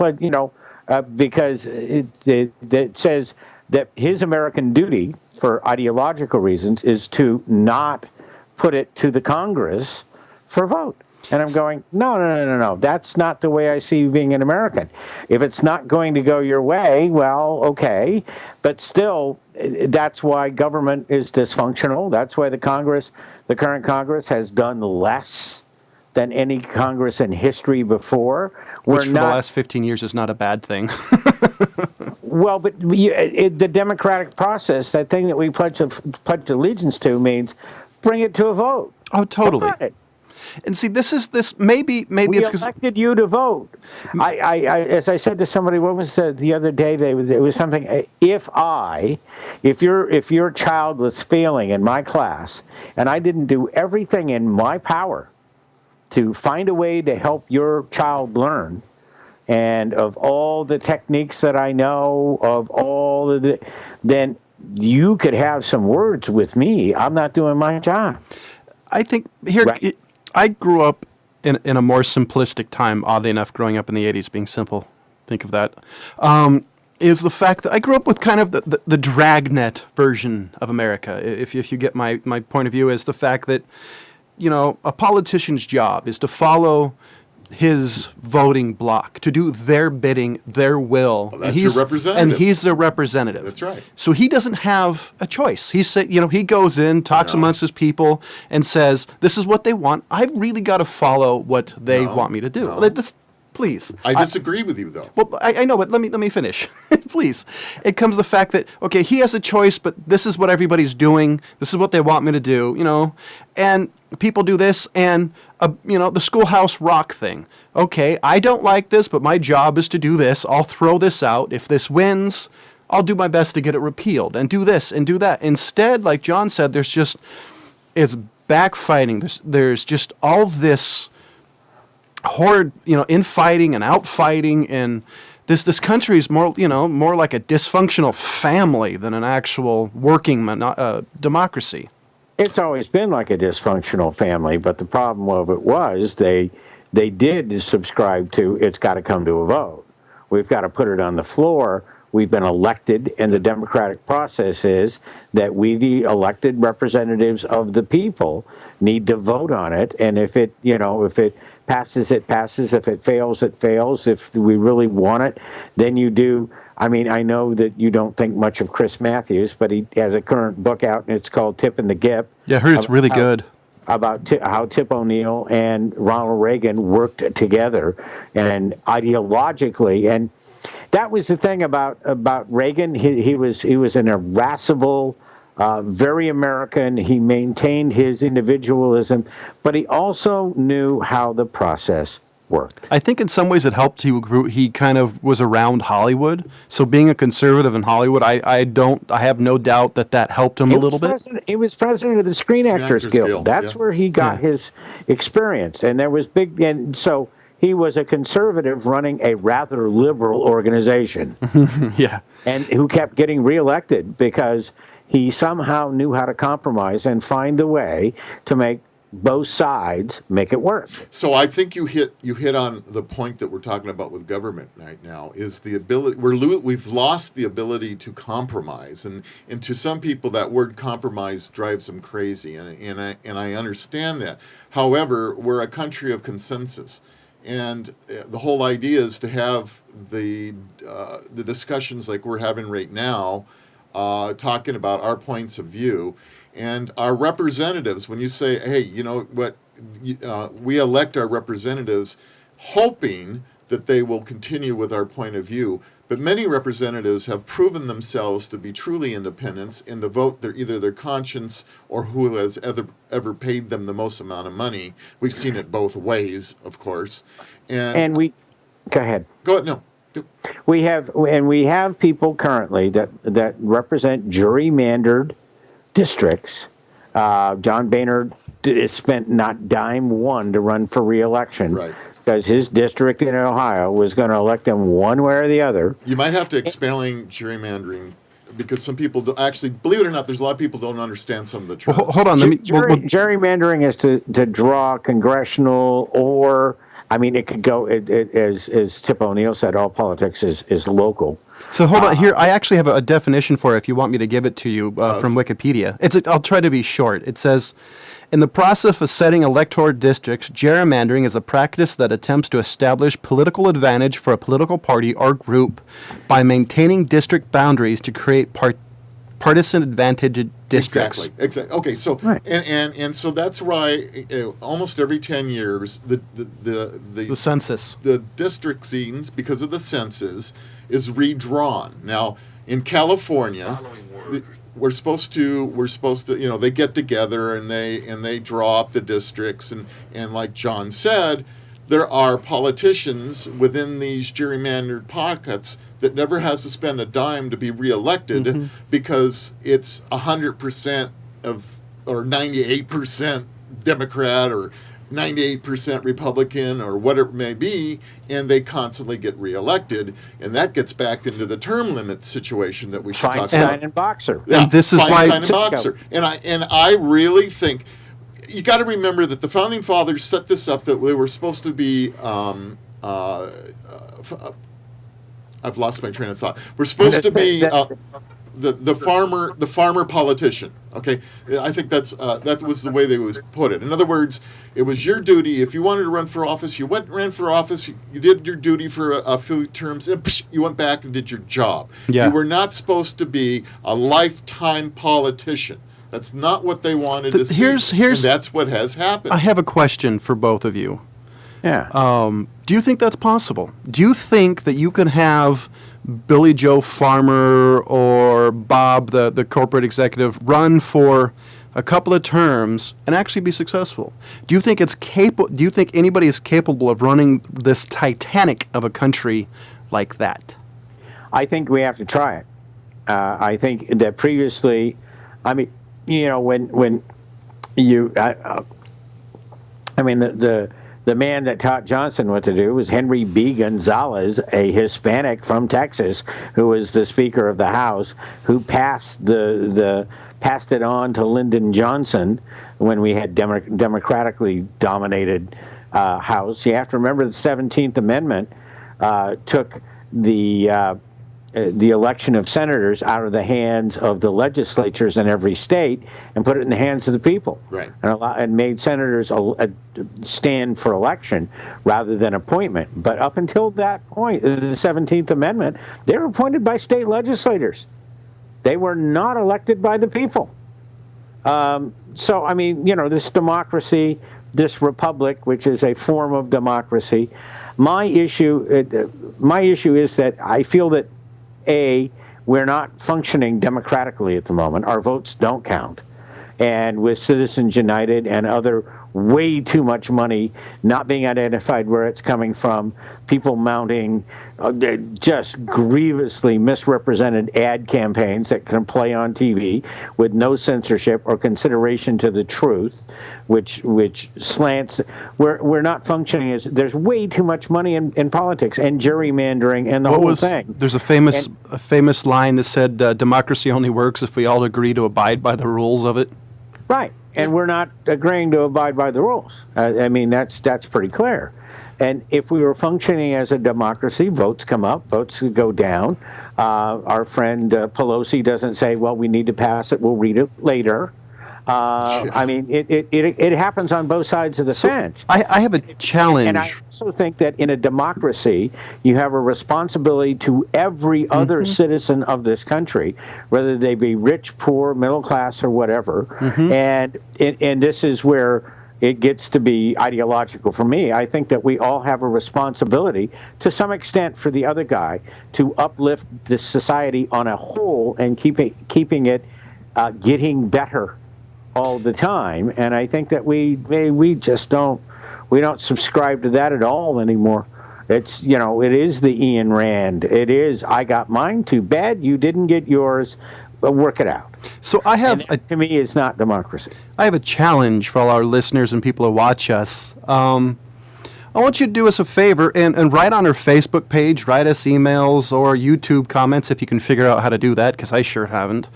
S3: because it says that his American duty, for ideological reasons, is to not put it to the Congress for a vote. And I'm going, no. That's not the way I see you being an American. If it's not going to go your way, well, okay. But still, that's why government is dysfunctional. That's why the current Congress has done less than any Congress in history before.
S2: Which for the last 15 years is not a bad thing.
S3: Well, but the democratic process, that thing that we pledge allegiance to, means bring it to a vote.
S2: Oh, totally. And see, this maybe
S3: We
S2: it's because
S3: elected you to vote. As I said to somebody, what was the other day? It was something. If your child was failing in my class, and I didn't do everything in my power to find a way to help your child learn, and of all the techniques that I know, of all of then you could have some words with me. I'm not doing my job.
S2: I think here
S3: Right.
S2: I grew up in a more simplistic time. Oddly enough, growing up in the '80s, being simple, think of that. Is the fact that I grew up with kind of the dragnet version of America. If you get my point of view, is the fact that a politician's job is to follow his voting bloc, to do their bidding, their will.
S1: Well, that's your representative.
S2: And he's their representative.
S1: That's right.
S2: So he doesn't have a choice. He goes in, talks amongst his people, and says, "This is what they want. I've really got to follow what they want me to do."
S1: No.
S2: Please.
S1: I disagree with you, though.
S2: Well, I know, but let me finish, please. It comes to the fact that he has a choice, but this is what everybody's doing. This is what they want me to do, and people do this, and the schoolhouse rock thing. Okay, I don't like this, but my job is to do this. I'll throw this out. If this wins, I'll do my best to get it repealed, and do this and do that. Instead, like John said, it's backfighting. There's just all this horrid, infighting and outfighting, and this country is more like a dysfunctional family than an actual working democracy.
S3: It's always been like a dysfunctional family, but the problem of it was they did subscribe to it's got to come to a vote. We've got to put it on the floor. We've been elected, and the democratic process is that we, the elected representatives of the people, need to vote on it. And if it passes, it passes. If it fails, it fails. If we really want it, then you do. I mean, I know that you don't think much of Chris Matthews, but he has a current book out, and it's called Tip and the Gip.
S2: Yeah, I heard it's really good.
S3: About how Tip O'Neill and Ronald Reagan worked together, and ideologically, and that was the thing about Reagan. He was an irascible, very American. He maintained his individualism, but he also knew how the process worked.
S2: I think in some ways it helped. He kind of was around Hollywood, so being a conservative in Hollywood, I have no doubt that helped him a little bit.
S3: He was president of the Screen Actors Guild. That's where he got his experience, and there was and so he was a conservative running a rather liberal organization.
S2: Yeah,
S3: and who kept getting reelected because he somehow knew how to compromise and find the way to make both sides make it work.
S1: So I think you hit on the point that we're talking about with government right now is the ability we've lost the ability to compromise, and to some people that word compromise drives them crazy, and I understand that. However, we're a country of consensus, and the whole idea is to have the discussions like we're having right now, talking about our points of view. And our representatives, when you say, hey, you know what, we elect our representatives hoping that they will continue with our point of view. But many representatives have proven themselves to be truly independent in the vote either their conscience or who has ever paid them the most amount of money. We've seen it both ways, of course.
S3: And we, go ahead.
S1: Go ahead, no.
S3: We have people currently that represent gerrymandered districts. John Boehner spent not dime one to run for re-election,
S1: right,
S3: because his district in Ohio was going to elect him one way or the other.
S1: You might have to explain gerrymandering, because some people actually, believe it or not, there's a lot of people don't understand some of the terms.
S2: Well, hold on,
S3: gerrymandering is to draw congressional, or I mean, it could go as Tip O'Neill said, all politics is local.
S2: So hold on here. I actually have a definition for it if you want me to give it to you from Wikipedia. I'll try to be short. It says, in the process of setting electoral districts, gerrymandering is a practice that attempts to establish political advantage for a political party or group by maintaining district boundaries to create partisan advantaged districts.
S1: Exactly. Okay, so
S3: right.
S1: and so that's why almost every 10 years the
S2: census,
S1: the district scenes, because of the census, is redrawn. Now in California, we're supposed to, they get together and they draw up the districts, and like John said, there are politicians within these gerrymandered pockets that never has to spend a dime to be reelected because it's 100% of, or 98% Democrat or 98% Republican or whatever it may be, and they constantly get reelected, and that gets back into the term limit situation that we should talk about.
S3: Feinstein and Boxer.
S1: Yeah,
S2: And this is why-
S1: Feinstein and Boxer. And I really think you got to remember that the founding fathers set this up that they were supposed to be. I've lost my train of thought. We're supposed to be the farmer politician. Okay, I think that was the way they was put it. In other words, it was your duty if you wanted to run for office. You went and ran for office. You did your duty for a few terms, and you went back and did your job.
S2: Yeah.
S1: You were not supposed to be a lifetime politician. That's not what they wanted to see. And that's what has happened.
S2: I have a question for both of you.
S3: Yeah.
S2: Do you think that's possible? Do you think that you can have Billy Joe Farmer or Bob, the corporate executive, run for a couple of terms and actually be successful? Do you think it's capable? Do you think anybody is capable of running this Titanic of a country like that?
S3: I think we have to try it. I think that previously, I mean, when you, the man that taught Johnson what to do was Henry B. Gonzalez, a Hispanic from Texas, who was the Speaker of the House, who passed passed it on to Lyndon Johnson when we had democratically dominated House. You have to remember the 17th Amendment took the election of senators out of the hands of the legislatures in every state and put it in the hands of the people.
S1: Right.
S3: And made senators stand for election rather than appointment. But up until that point, the 17th Amendment, they were appointed by state legislators. They were not elected by the people. So, I mean, this democracy, this republic, which is a form of democracy, my issue is that I feel that we're not functioning democratically at the moment. Our votes don't count. And with Citizens United and other way too much money not being identified where it's coming from, people mounting just grievously misrepresented ad campaigns that can play on TV with no censorship or consideration to the truth, which slants. We're not functioning as, there's way too much money in politics and gerrymandering and the whole thing.
S2: There's a famous line that said, democracy only works if we all agree to abide by the rules of it.
S3: Right, and we're not agreeing to abide by the rules. I mean, that's pretty clear. And if we were functioning as a democracy, votes come up, votes go down. Our friend Pelosi doesn't say, well, we need to pass it, we'll read it later. I mean, it happens on both sides of the fence.
S2: I have a challenge.
S3: And I also think that in a democracy, you have a responsibility to every other citizen of this country, whether they be rich, poor, middle class, or whatever. And this is where it gets to be ideological for me. I think that we all have a responsibility, to some extent, for the other guy to uplift the society on a whole and keeping it getting better all the time. And I think that we just don't subscribe to that at all anymore. It's, it is the Ian Rand. It is, I got mine, too bad you didn't get yours, but work it out.
S2: So I have,
S3: to me, it's not democracy.
S2: I have a challenge for all our listeners and people who watch us. I want you to do us a favor and write on our Facebook page, write us emails or YouTube comments if you can figure out how to do that, because I sure haven't.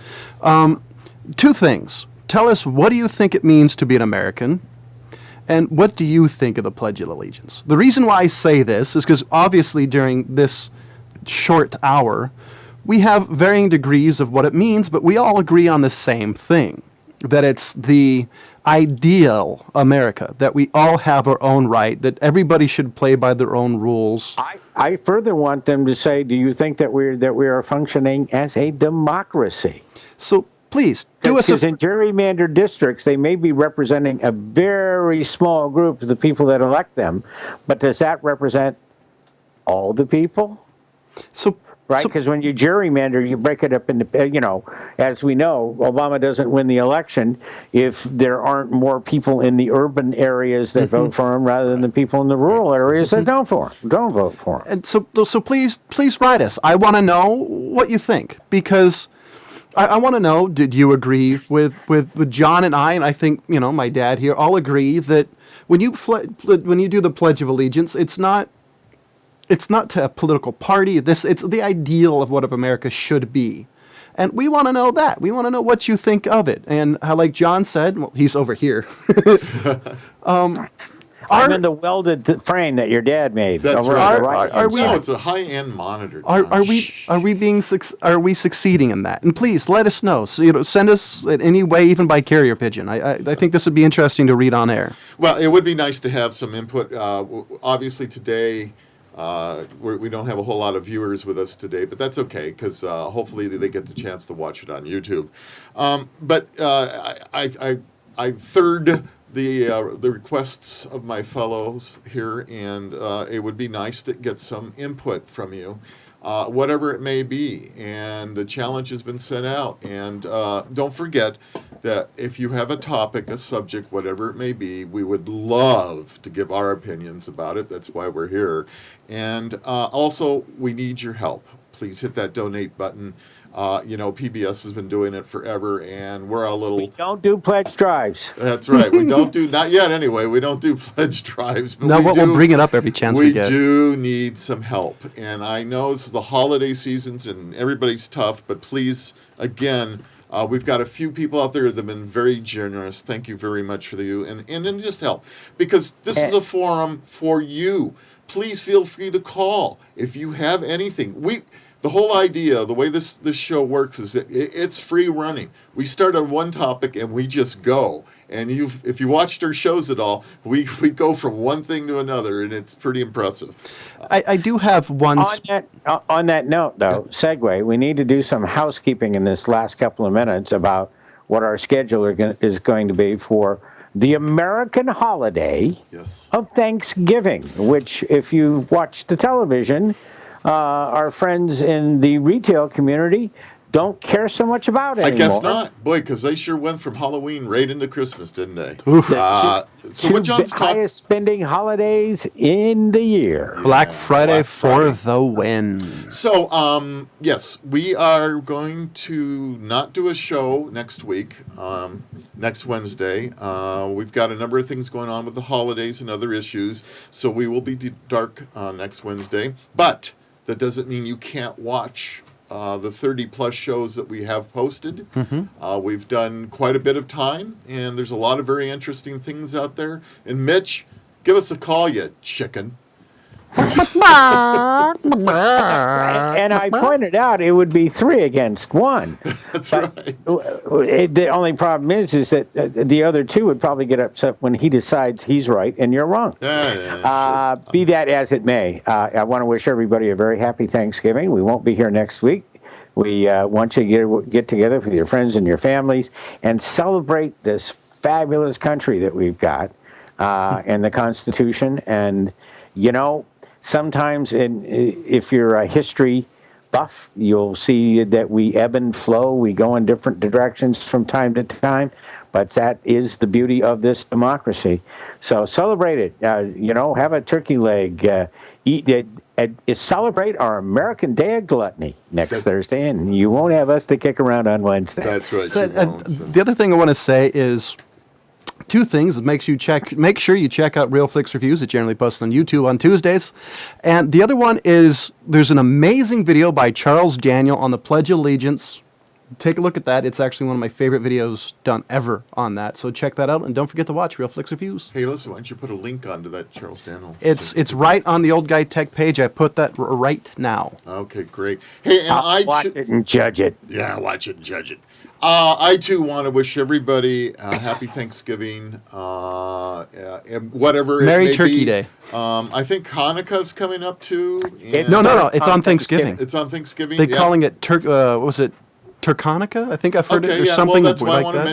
S2: Two things. Tell us, what do you think it means to be an American? And what do you think of the Pledge of Allegiance? The reason why I say this is because obviously during this short hour, we have varying degrees of what it means, but we all agree on the same thing, that it's the ideal America, that we all have our own right, that everybody should play by their own rules.
S3: I further want them to say, do you think that we are functioning as a democracy?
S2: So please, do us
S3: Because in gerrymandered districts, they may be representing a very small group of the people that elect them, but does that represent all the people?
S2: So
S3: right?
S2: So-
S3: Because when you gerrymander, you break it up into, as we know, Obama doesn't win the election if there aren't more people in the urban areas that vote for him rather than the people in the rural areas that don't vote for him.
S2: And so please write us. I want to know what you think, because I want to know, did you agree with John and I think, my dad here, all agree that when you do the Pledge of Allegiance, it's not to a political party. It's the ideal of what America should be. And we want to know that. We want to know what you think of it. And how, like John said, well, he's over here.
S3: I'm in the welded frame that your dad made.
S1: That's
S3: over
S1: right.
S3: on the right-hand
S1: No,
S3: side.
S1: it's a high-end monitor.
S2: Are we succeeding in that? And please let us know. So, send us in any way, even by carrier pigeon. I think this would be interesting to read on air.
S1: Well, it would be nice to have some input. Obviously, today we don't have a whole lot of viewers with us today, but that's okay, because hopefully they get the chance to watch it on YouTube. But I third the requests of my fellows here, and it would be nice to get some input from you, whatever it may be. And the challenge has been sent out. And don't forget that if you have a topic, a subject, whatever it may be, we would love to give our opinions about it. That's why we're here. And also, we need your help. Please hit that donate button. PBS has been doing it forever, and we're a little...
S3: We don't do pledge drives.
S1: That's right. We don't do, not yet anyway, we don't do pledge drives. But
S2: We'll bring it up every chance we get.
S1: We do need some help. And I know this is the holiday seasons and everybody's tough, but please, again, we've got a few people out there that have been very generous. Thank you very much for you. And then just help. Because this is a forum for you. Please feel free to call if you have anything. The whole idea, the way this show works, is that it's free running. We start on one topic and we just go. And if you watched our shows at all, we go from one thing to another, and it's pretty impressive.
S2: I do have one...
S3: On that note, though, segue, we need to do some housekeeping in this last couple of minutes about what our schedule is going to be for the American holiday of Thanksgiving, which, if you've watched the television... our friends in the retail community don't care so much about anymore.
S1: I guess not. Boy, because they sure went from Halloween right into Christmas, didn't they? So what John's talking...
S3: highest spending holidays in the year.
S2: Black Friday for the win.
S1: So, yes, we are going to not do a show next week, next Wednesday. We've got a number of things going on with the holidays and other issues, so we will be dark next Wednesday. But that doesn't mean you can't watch the 30-plus shows that we have posted. We've done quite a bit of time, and there's a lot of very interesting things out there. And Mitch, give us a call, you chicken.
S3: And I pointed out it would be 3 against 1.
S1: That's right.
S3: The only problem is that the other 2 would probably get upset when he decides he's right and you're wrong. Be that as it may, I want to wish everybody a very happy Thanksgiving. We won't be here next week. We want you to get together with your friends and your families and celebrate this fabulous country that we've got and the Constitution. And, sometimes if you're a history buff, you'll see that we ebb and flow. We go in different directions from time to time, but that is the beauty of this democracy. So celebrate it. Have a turkey leg. Eat it. Celebrate our American Day of Gluttony next Thursday, and you won't have us to kick around on Wednesday.
S1: That's right.
S2: The other thing I want to say is... 2 things. Make sure you check out Real Flicks Reviews. It generally posts on YouTube on Tuesdays. And the other one is there's an amazing video by Charles Daniel on the Pledge of Allegiance. Take a look at that. It's actually one of my favorite videos done ever on that. So check that out, and don't forget to watch Real Flicks Reviews.
S1: Hey, listen, why don't you put a link onto that Charles Daniel?
S2: It's right on the Old Guy Tech page. I put that right now.
S1: Okay, great. Hey, and
S3: watch it and judge it.
S1: Yeah, watch it and judge it. I, too, want to wish everybody a happy Thanksgiving, whatever
S2: Merry
S1: it may
S2: Turkey
S1: be.
S2: Day.
S1: I think Hanukkah's coming up, too.
S2: No. It's on Thanksgiving.
S1: It's on Thanksgiving.
S2: They're calling it was it Turkanica? I think I've heard it. There's something
S1: well, that's why
S2: like
S1: I want to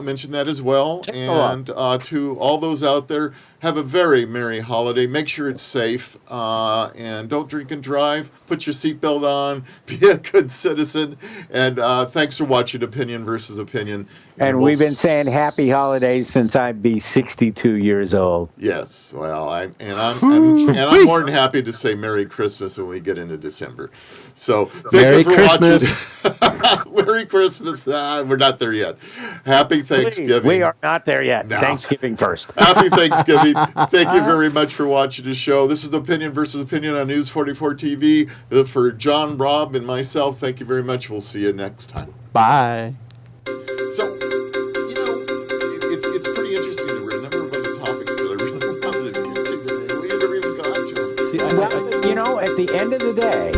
S1: mention that as well. And to all those out there, have a very merry holiday. Make sure it's safe, and don't drink and drive. Put your seatbelt on. Be a good citizen. And thanks for watching Opinion versus Opinion.
S3: And we've been saying happy holidays since I'd be 62 years old.
S1: Yes, well, I'm more than happy to say Merry Christmas when we get into December. So thank
S2: Merry
S1: you for
S2: Christmas.
S1: watching. Merry Christmas. We're not there yet. Happy Thanksgiving.
S3: We are not there yet.
S1: No.
S3: Thanksgiving first.
S1: Happy Thanksgiving. Thank you very much for watching the show. This is Opinion versus Opinion on News 44 TV. For John, Rob, and myself, thank you very much. We'll see you next time.
S2: Bye.
S1: So, it's pretty interesting. There were a number of other topics that I really wanted to get to today. We never even got to them.
S2: See,
S3: Well, at the end of the day,